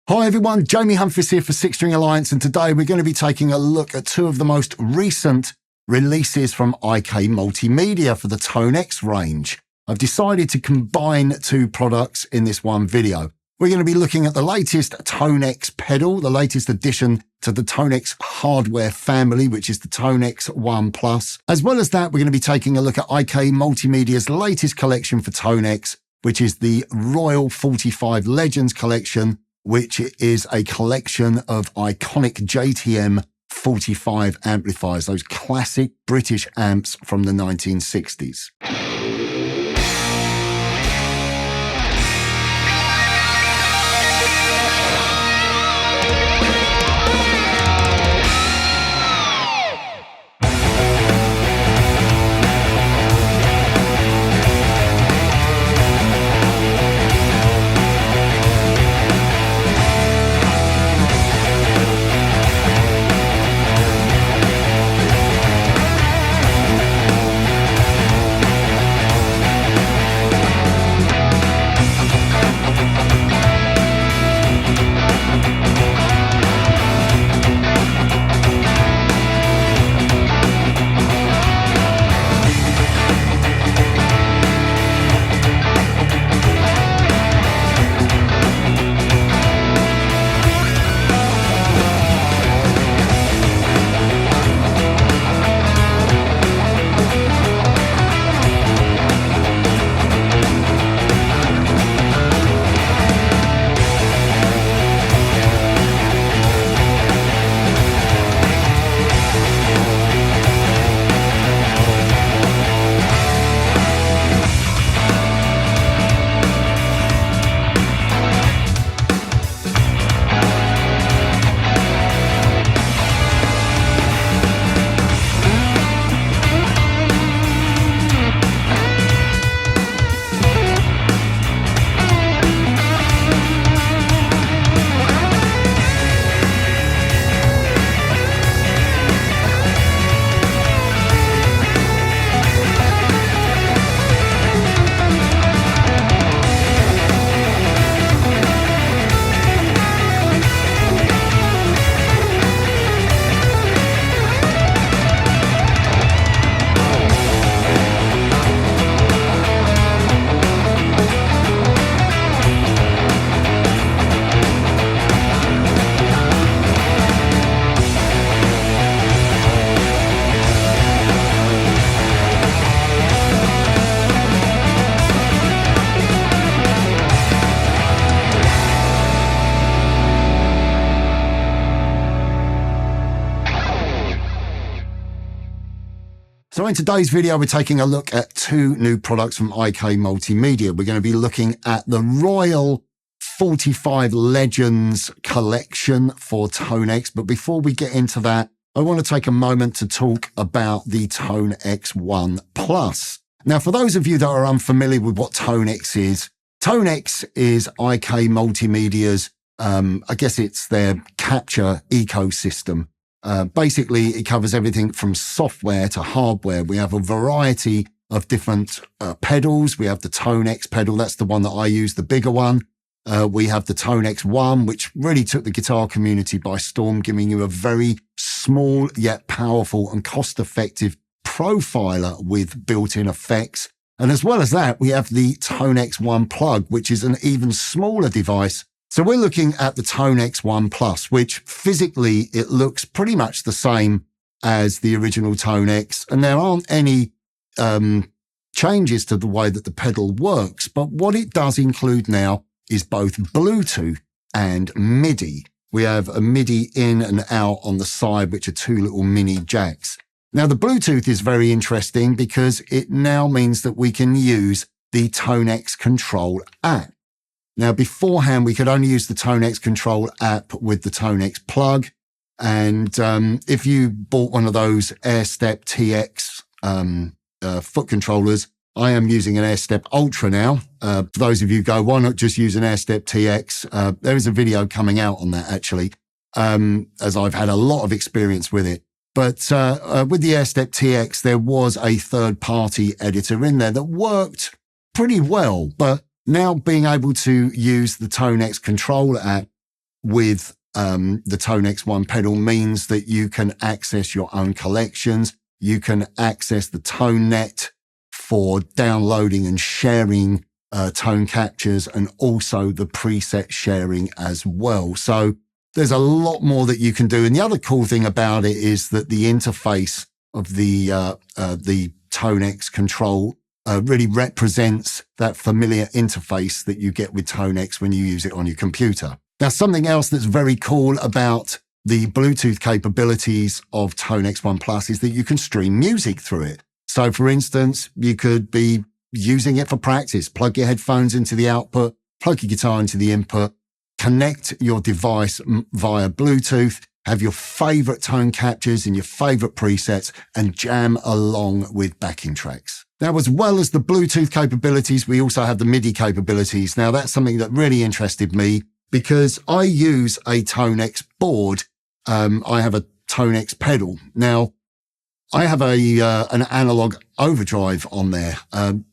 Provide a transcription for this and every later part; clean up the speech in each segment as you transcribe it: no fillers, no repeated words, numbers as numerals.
Hi everyone, Jamie Humphries here for Six String Alliance, and today we're going to be taking a look at two of the most recent releases from IK Multimedia for the ToneX range. I've decided to combine two products in this one video. We're going to be looking at the latest ToneX pedal, the latest addition to the ToneX hardware family, which is the ToneX One Plus. As well as that, we're going to be taking a look at IK Multimedia's latest collection for ToneX, which is the Royal 45 Legends collection, which is a collection of iconic JTM 45 amplifiers, those classic British amps from the 1960s. So in today's video, we're taking a look at two new products from IK Multimedia. We're going to be looking at the Royal 45 Legends collection for ToneX. But before we get into that, I want to take a moment to talk about the ToneX One Plus. Now, for those of you that are unfamiliar with what ToneX is IK Multimedia's, I guess it's their capture ecosystem. Basically, it covers everything from software to hardware. We have a variety of different pedals. We have the ToneX pedal. That's the one that I use, the bigger one. We have the ToneX One, which really took the guitar community by storm, giving you a very small yet powerful and cost-effective profiler with built-in effects. And as well as that, we have the ToneX One Plug, which is an even smaller device. So we're looking at the ToneX One Plus, which physically it looks pretty much the same as the original ToneX, and there aren't any changes to the way that the pedal works. But what it does include now is both Bluetooth and Midi. We have a Midi in and out on the side, which are two little mini jacks. Now, the Bluetooth is very interesting because it now means that we can use the ToneX Control app. Now, beforehand, we could only use the ToneX Control app with the ToneX plug. And if you bought one of those AirStep TX foot controllers, I am using an AirStep Ultra now. For those of you who go, why not just use an AirStep TX? There is a video coming out on that, actually, as I've had a lot of experience with it. But with the AirStep TX, there was a third-party editor in there that worked pretty well. But now being able to use the ToneX Control app with the ToneX One pedal means that you can access your own collections. You can access the ToneNet for downloading and sharing tone captures, and also the preset sharing as well. So there's a lot more that you can do. And the other cool thing about it is that the interface of the ToneX Control really represents that familiar interface that you get with ToneX when you use it on your computer. Now, something else that's very cool about the Bluetooth capabilities of ToneX One Plus is that you can stream music through it. So, for instance, you could be using it for practice. Plug your headphones into the output, plug your guitar into the input, connect your device via Bluetooth, have your favorite tone captures and your favorite presets, and jam along with backing tracks. Now, as well as the Bluetooth capabilities, we also have the Midi capabilities. Now, that's something that really interested me because I use a ToneX board. I have a ToneX pedal. Now, I have an analog overdrive on there,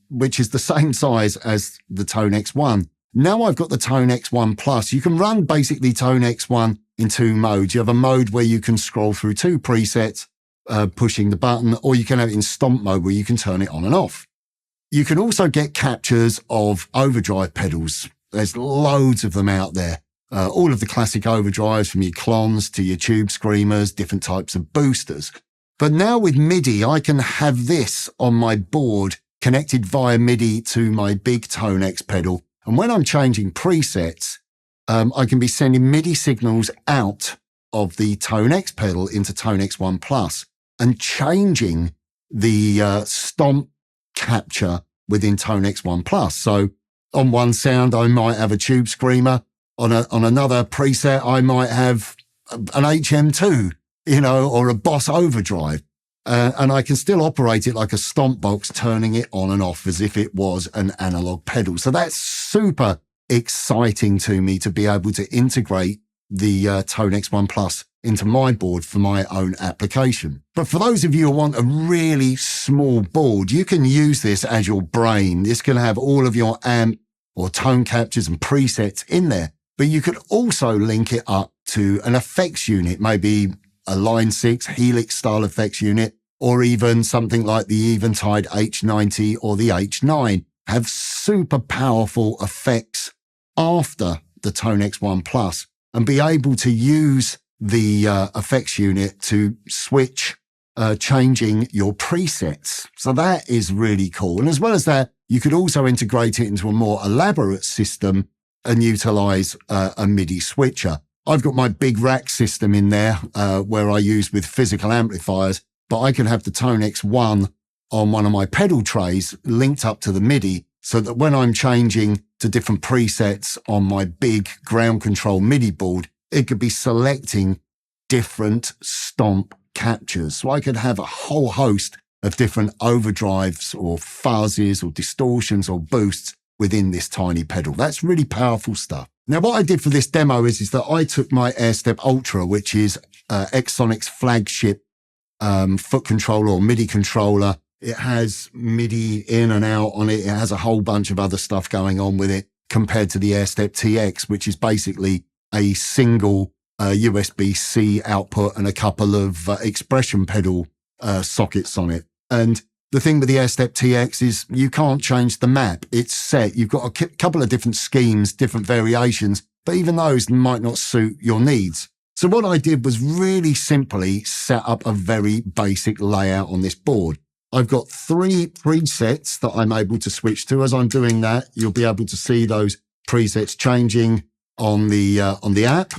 which is the same size as the ToneX One. Now I've got the ToneX One Plus. You can run basically ToneX One in two modes. You have a mode where you can scroll through two presets, pushing the button, or you can have it in stomp mode where you can turn it on and off. You can also get captures of overdrive pedals. There's loads of them out there. All of the classic overdrives, from your clones to your tube screamers, different types of boosters. But now with Midi, I can have this on my board connected via Midi to my big ToneX pedal. And when I'm changing presets, I can be sending Midi signals out of the ToneX pedal into ToneX One Plus and changing the stomp capture within ToneX One Plus. So on one sound, I might have a tube screamer. On another preset, I might have an HM2, or a Boss overdrive. And I can still operate it like a stomp box, turning it on and off as if it was an analog pedal. So that's super exciting to me to be able to integrate the ToneX One Plus into my board for my own application. But for those of you who want a really small board, you can use this as your brain. This can have all of your amp or tone captures and presets in there. But you could also link it up to an effects unit, maybe a Line 6 Helix style effects unit, or even something like the Eventide H90 or the H9, have super powerful effects after the ToneX One Plus, and be able to use the effects unit to switch, changing your presets. So that is really cool. And as well as that, you could also integrate it into a more elaborate system and utilize a MIDI switcher. I've got my big rack system in there where I use with physical amplifiers, but I can have the ToneX One on one of my pedal trays linked up to the MIDI, so that when I'm changing to different presets on my big ground control MIDI board, it could be selecting different stomp captures. So I could have a whole host of different overdrives or fuzzes or distortions or boosts within this tiny pedal. That's really powerful stuff. Now, what I did for this demo is that I took my AirStep Ultra, which is Xsonic's flagship foot controller or MIDI controller. It has MIDI in and out on it. It has a whole bunch of other stuff going on with it compared to the AirStep TX, which is basically a single USB-C output and a couple of expression pedal sockets on it. And the thing with the AirStep TX is you can't change the map. It's set. You've got a couple of different schemes, different variations, but even those might not suit your needs. So what I did was really simply set up a very basic layout on this board. I've got 3 presets that I'm able to switch to. As I'm doing that, you'll be able to see those presets changing on the app.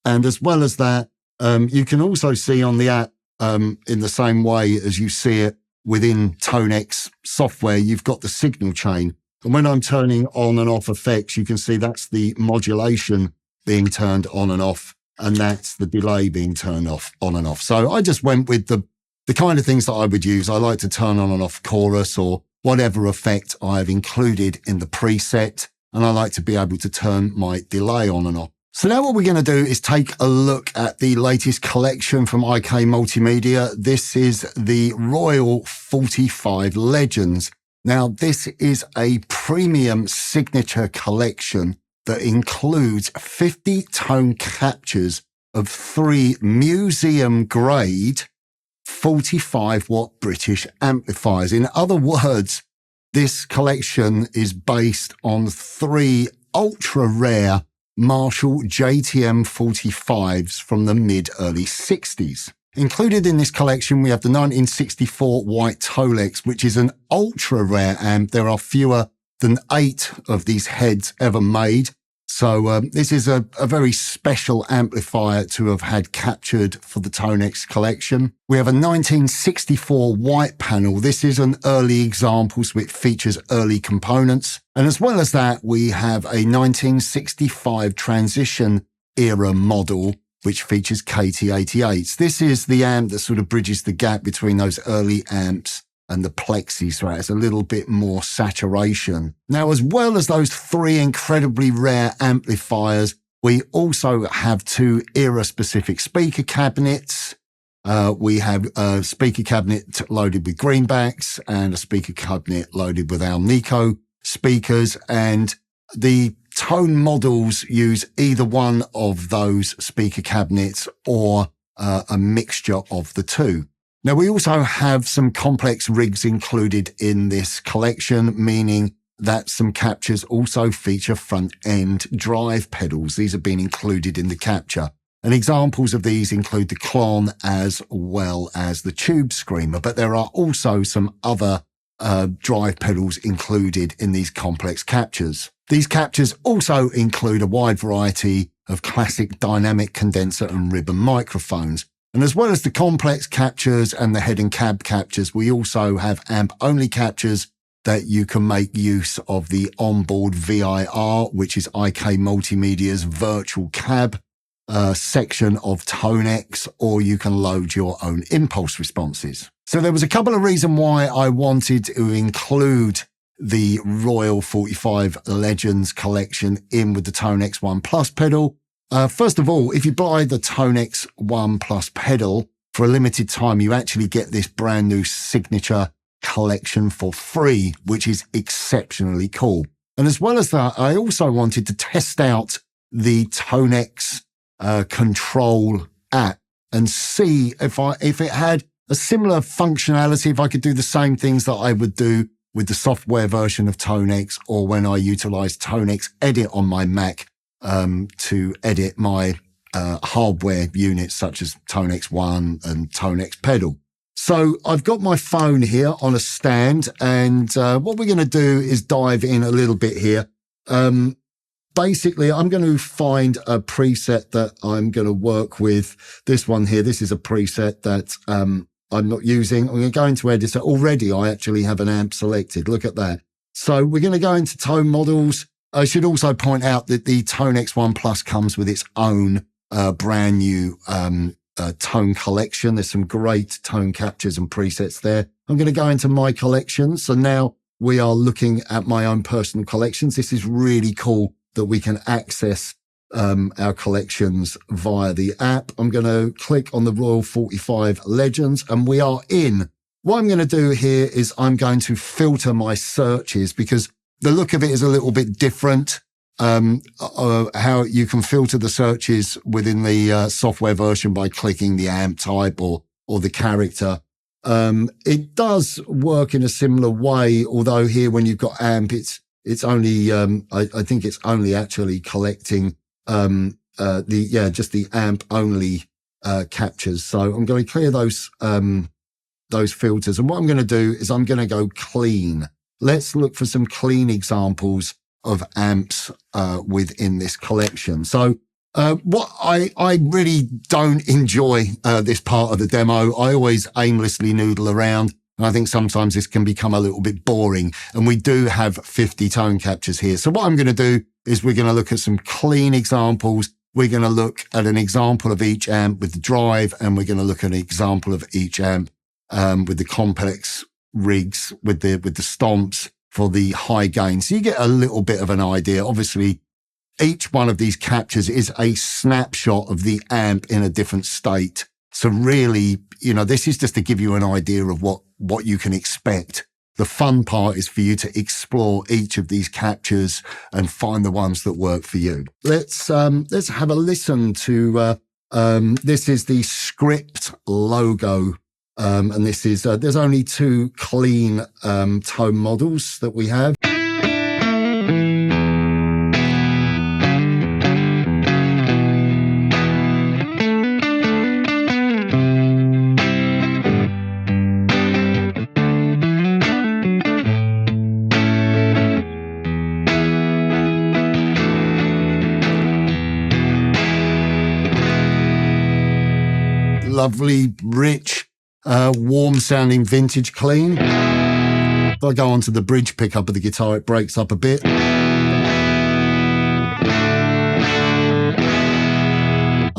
And as well as that, you can also see on the app, in the same way as you see it within ToneX software, you've got the signal chain. And when I'm turning on and off effects, you can see that's the modulation being turned on and off, and that's the delay being turned on and off. So I just went with the kind of things that I would use. I like to turn on and off chorus or whatever effect I've included in the preset. And I like to be able to turn my delay on and off. So now what we're going to do is take a look at the latest collection from IK Multimedia. This is the Royal 45 Legends. Now, this is a premium signature collection that includes 50 tone captures of 3 museum-grade 45-watt British amplifiers. In other words, this collection is based on 3 ultra-rare Marshall JTM 45s from the mid-early 60s. Included in this collection, we have the 1964 white ToneX, which is an ultra-rare amp. There are fewer than 8 of these heads ever made. So this is a very special amplifier to have had captured for the ToneX collection. We have a 1964 white panel. This is an early example, so it features early components. And as well as that, we have a 1965 transition era model, which features KT88s. This is the amp that sort of bridges the gap between those early amps and the plexi, so it has a little bit more saturation. Now, as well as those 3 incredibly rare amplifiers, we also have 2 era-specific speaker cabinets. We have a speaker cabinet loaded with greenbacks and a speaker cabinet loaded with Alnico speakers, and the Tone models use either one of those speaker cabinets or a mixture of the 2. Now, we also have some complex rigs included in this collection, meaning that some captures also feature front-end drive pedals. These have been included in the capture. And examples of these include the Klon as well as the Tube Screamer, but there are also some other drive pedals included in these complex captures. These captures also include a wide variety of classic dynamic condenser and ribbon microphones. And as well as the complex captures and the head and cab captures, we also have amp-only captures that you can make use of the onboard VIR, which is IK Multimedia's virtual cab section of ToneX, or you can load your own impulse responses. So there was a couple of reasons why I wanted to include the Royal 45 Legends collection in with the ToneX One Plus pedal. First of all, if you buy the ToneX One Plus pedal for a limited time, you actually get this brand new signature collection for free, which is exceptionally cool. And as well as that, I also wanted to test out the ToneX Control app and see if it had a similar functionality, if I could do the same things that I would do with the software version of ToneX, or when I utilize ToneX Edit on my Mac to edit my hardware units such as ToneX One and ToneX Pedal. So I've got my phone here on a stand, and what we're going to do is dive in a little bit here. Basically, I'm going to find a preset that I'm going to work with. This one here, this is a preset that I'm not using. I'm going to go into Editor. Already, I actually have an amp selected. Look at that. So we're going to go into Tone Models. I should also point out that the ToneX One Plus comes with its own brand new tone collection. There's some great tone captures and presets there. I'm going to go into my collection. So now we are looking at my own personal collections. This is really cool that we can access our collections via the app. I'm going to click on the Royal 45 Legends, and we are in. What I'm going to do here is I'm going to filter my searches, because the look of it is a little bit different. How you can filter the searches within the software version by clicking the amp type or the character. It does work in a similar way, although here when you've got amp, it's only, I think it's only actually collecting, just the amp only, captures. So I'm going to clear those filters. And what I'm going to do is I'm going to go clean. Let's look for some clean examples of amps, within this collection. So, what I really don't enjoy, this part of the demo. I always aimlessly noodle around. And I think sometimes this can become a little bit boring. And we do have 50 tone captures here. So what I'm going to do is we're going to look at some clean examples. We're going to look at an example of each amp with the drive, and we're going to look at an example of each amp with the complex rigs, with the stomps for the high gain. So you get a little bit of an idea. Obviously, each one of these captures is a snapshot of the amp in a different state. So really, this is just to give you an idea of what you can expect The fun part is for you to explore each of these captures and find the ones that work for you. Let's have a listen to, this is the script logo. And this is, there's only 2 clean tone models that we have. Lovely, rich, warm sounding vintage clean. If I go onto the bridge pickup of the guitar, it breaks up a bit. I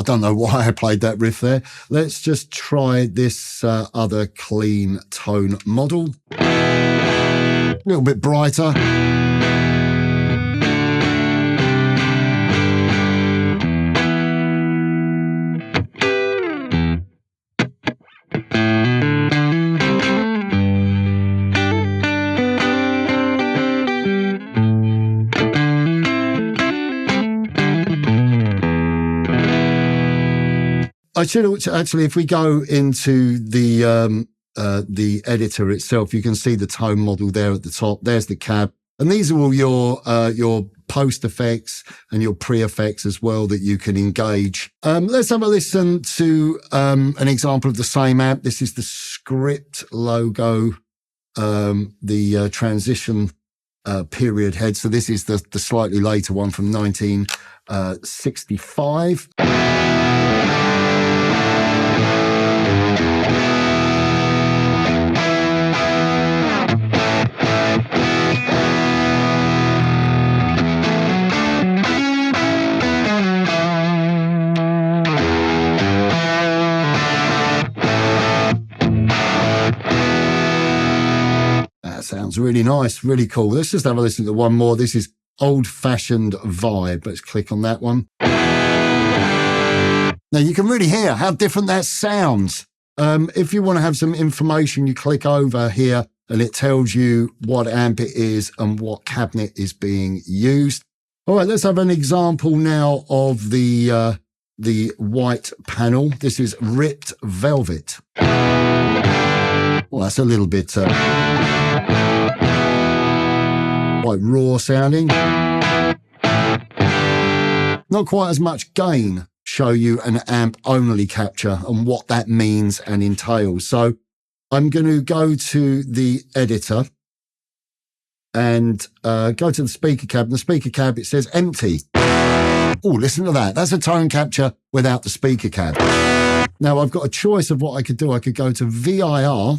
don't know why I played that riff there. Let's just try this other clean tone model. A little bit brighter. I should actually, if we go into the editor itself, you can see the tone model there at the top. There's the cab, and these are all your post effects and your pre effects as well that you can engage. Let's have a listen to an example of the same amp. This is the script logo, the transition period head. So this is the slightly later one from 1965. Sounds really nice, really cool. Let's just have a listen to one more. This is Old Fashioned Vibe. Let's click on that one. Now you can really hear how different that sounds. If you want to have some information, you click over here and it tells you what amp it is and what cabinet is being used. All right, let's have an example now of the white panel. This is Ripped Velvet. Well, that's a little bit quite raw sounding. Not quite as much gain. Show you an amp only capture and what that means and entails. So I'm going to go to the editor and go to the speaker cab. In the speaker cab, it says empty. Oh, listen to that. That's a tone capture without the speaker cab. Now I've got a choice of what I could do. I could go to VIR.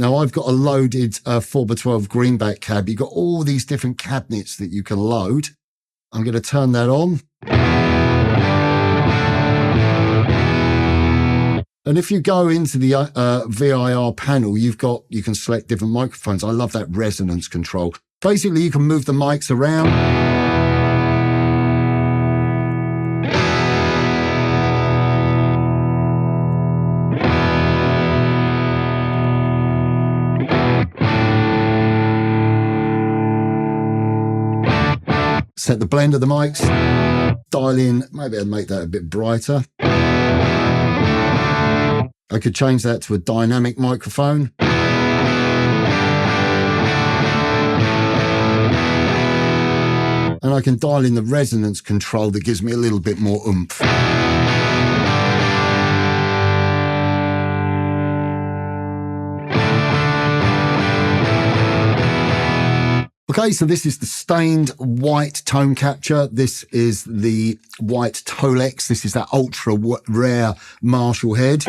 Now I've got a loaded 4x12 greenback cab. You've got all these different cabinets that you can load. I'm going to turn that on. And if you go into the VIR panel, you can select different microphones. I love that resonance control. Basically, you can move the mics around. Set the blend of the mics, dial in, maybe I'd make that a bit brighter. I could change that to a dynamic microphone. And I can dial in the resonance control that gives me a little bit more oomph. Okay, so this is the stained white tone capture. This is the white ToneX. This is that ultra rare Marshall head.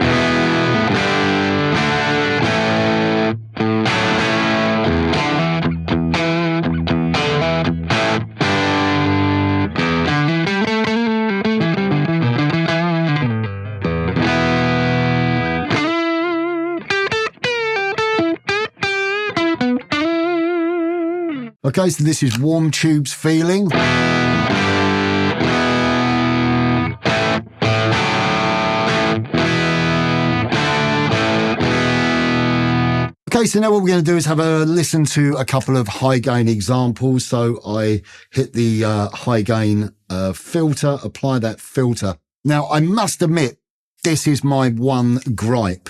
Okay, so this is Warm Tube's Feeling. Okay, Okay, so now what we're going to do is have a listen to a couple of high gain examples. So I hit the high gain filter, apply that filter. Now, I must admit, this is my one gripe.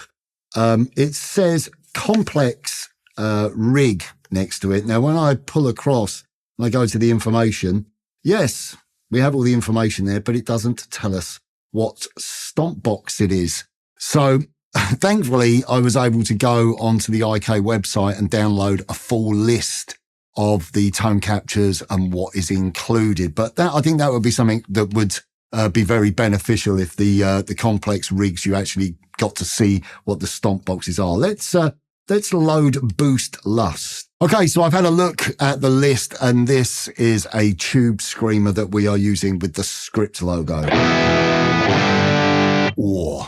It says complex rig next to it. Now, when I pull across and I go to the information, yes, we have all the information there, but it doesn't tell us what stomp box it is. So thankfully, I was able to go onto the IK website and download a full list of the tone captures and what is included. But that, I think that would be something that would be very beneficial if the complex rigs, you actually got to see what the stomp boxes are. Let's load Boost Lust. Okay, so I've had a look at the list, and this is a tube screamer that we are using with the script logo. Whoa.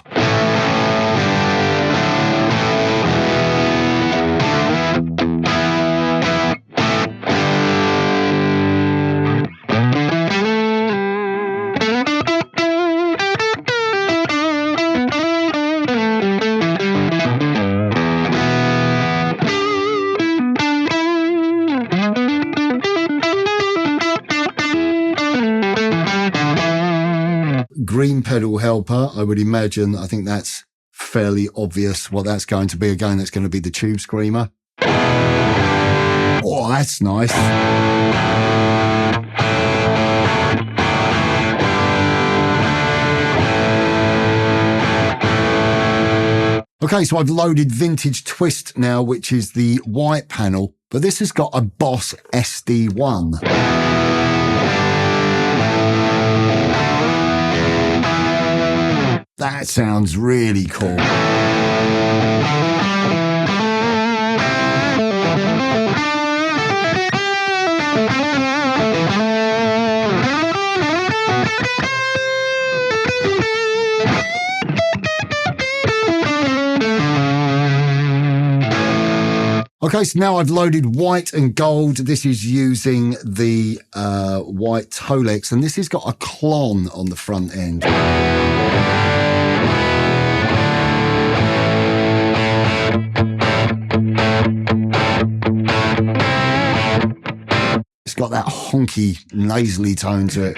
Green pedal helper, I would imagine. I think that's fairly obvious what that's going to be. Again, that's going to be the tube screamer. Oh, that's nice. Okay, so I've loaded Vintage Twist now, which is the white panel, but this has got a Boss SD1. That sounds really cool. Okay, so now I've loaded white and gold. This is using the white ToneX, and this has got a clon on the front end. It's got that honky, nasally tone to it.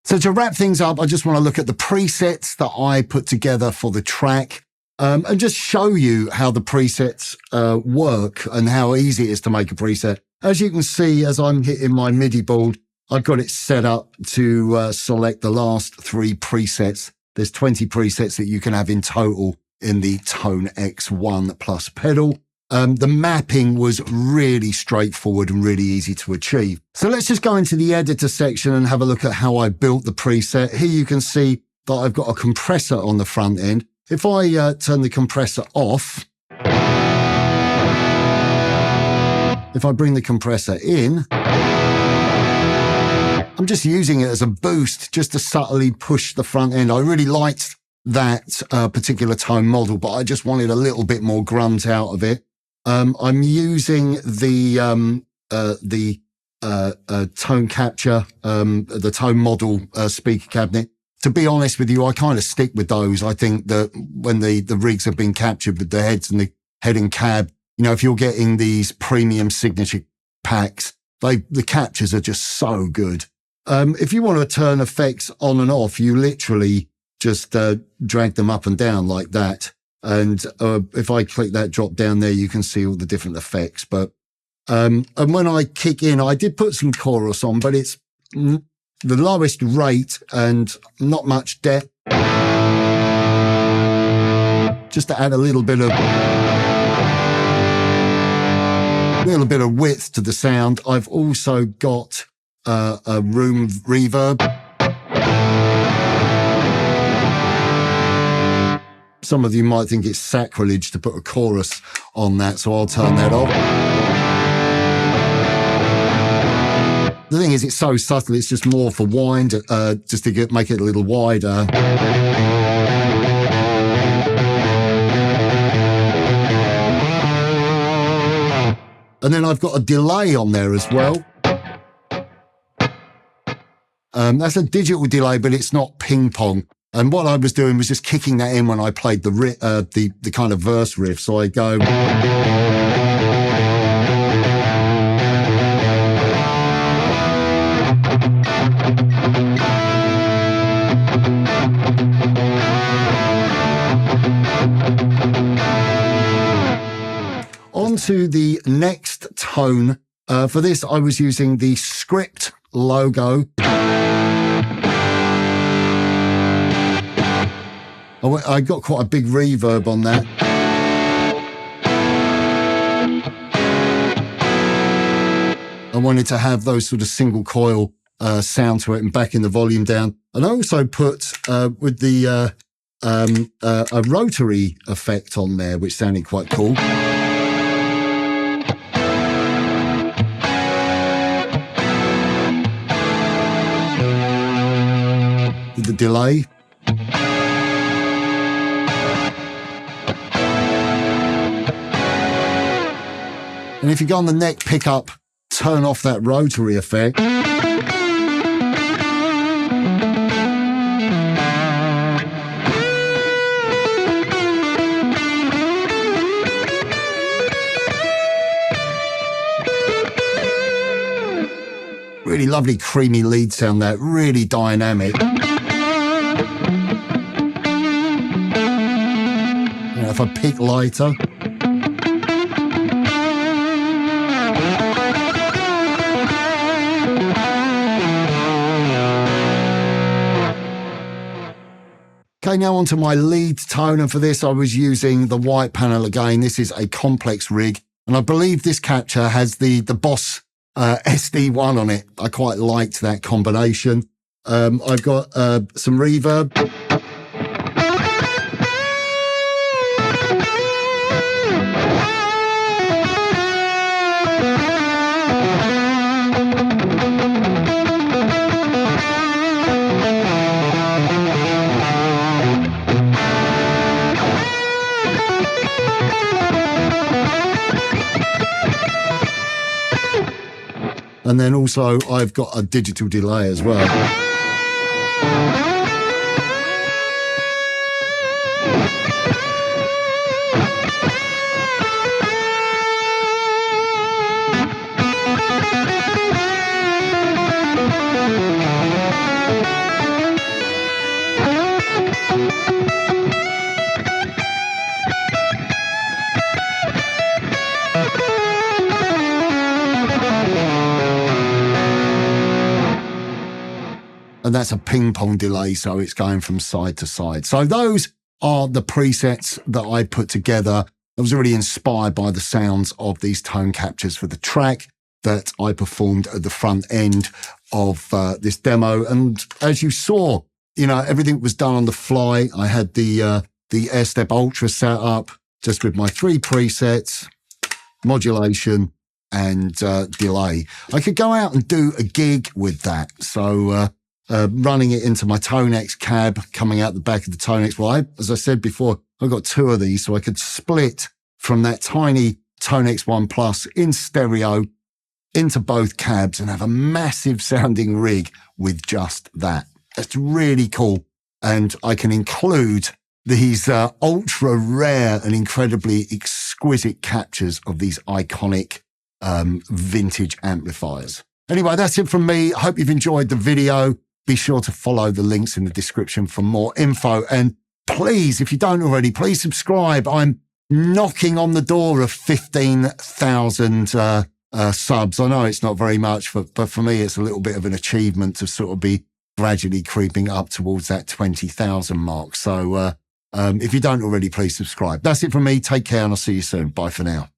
So to wrap things up, I just want to look at the presets that I put together for the track and just show you how the presets work and how easy it is to make a preset. As you can see, as I'm hitting my Midi board, I've got it set up to select the last 3 presets. There's 20 presets that you can have in total in the ToneX One Plus pedal. The mapping was really straightforward and really easy to achieve. So let's just go into the editor section and have a look at how I built the preset. Here you can see that I've got a compressor on the front end. If I turn the compressor off, if I bring the compressor in, I'm just using it as a boost just to subtly push the front end. I really liked that particular tone model, but I just wanted a little bit more grunt out of it. I'm using the tone capture, the tone model speaker cabinet. To be honest with you, I kind of stick with those. I think that when the rigs have been captured with the heads and the head and cab, you know, if you're getting these premium signature packs, the captures are just so good. If you want to turn effects on and off, you literally just drag them up and down like that. And if I click that drop down there, you can see all the different effects. But and when I kick in, I did put some chorus on, but it's the lowest rate and not much depth. Just to add a little bit of width to the sound. I've also got a room reverb. Some of you might think it's sacrilege to put a chorus on that, so I'll turn that off. The thing is, it's so subtle, it's just more for wind, just to make it a little wider. And then I've got a delay on there as well. That's a digital delay, but it's not ping pong. And what I was doing was just kicking that in when I played the kind of verse riff. So I go. On to the next tone. For this, I was using the Script logo. I got quite a big reverb on that. I wanted to have those sort of single coil sound to it and backing the volume down. And I also put with the a rotary effect on there, which sounded quite cool. With the delay. And if you go on the neck pickup, turn off that rotary effect. Really lovely creamy lead sound there, really dynamic. You know, if I pick lighter. Okay, now onto my lead tone, and for this I was using the white panel again. This is a complex rig, and I believe this capture has the Boss SD1 on it. I quite liked that combination. I've got some reverb. And then also I've got a digital delay as well. And that's a ping pong delay, so it's going from side to side. So those are the presets that I put together. I was really inspired by the sounds of these tone captures for the track that I performed at the front end of this demo. And as you saw, you know, everything was done on the fly. I had the AirStep Ultra set up just with my 3 presets, modulation and delay. I could go out and do a gig with that. So running it into my ToneX cab, coming out the back of the ToneX. Well, as I said before, I've got 2 of these, so I could split from that tiny ToneX One Plus in stereo into both cabs and have a massive sounding rig with just that. That's really cool. And I can include these ultra rare and incredibly exquisite captures of these iconic vintage amplifiers. Anyway, that's it from me. I hope you've enjoyed the video. Be sure to follow the links in the description for more info. And please, if you don't already, please subscribe. I'm knocking on the door of 15,000 subs. I know it's not very much, but for me, it's a little bit of an achievement to sort of be gradually creeping up towards that 20,000 mark. So if you don't already, please subscribe. That's it from me. Take care, and I'll see you soon. Bye for now.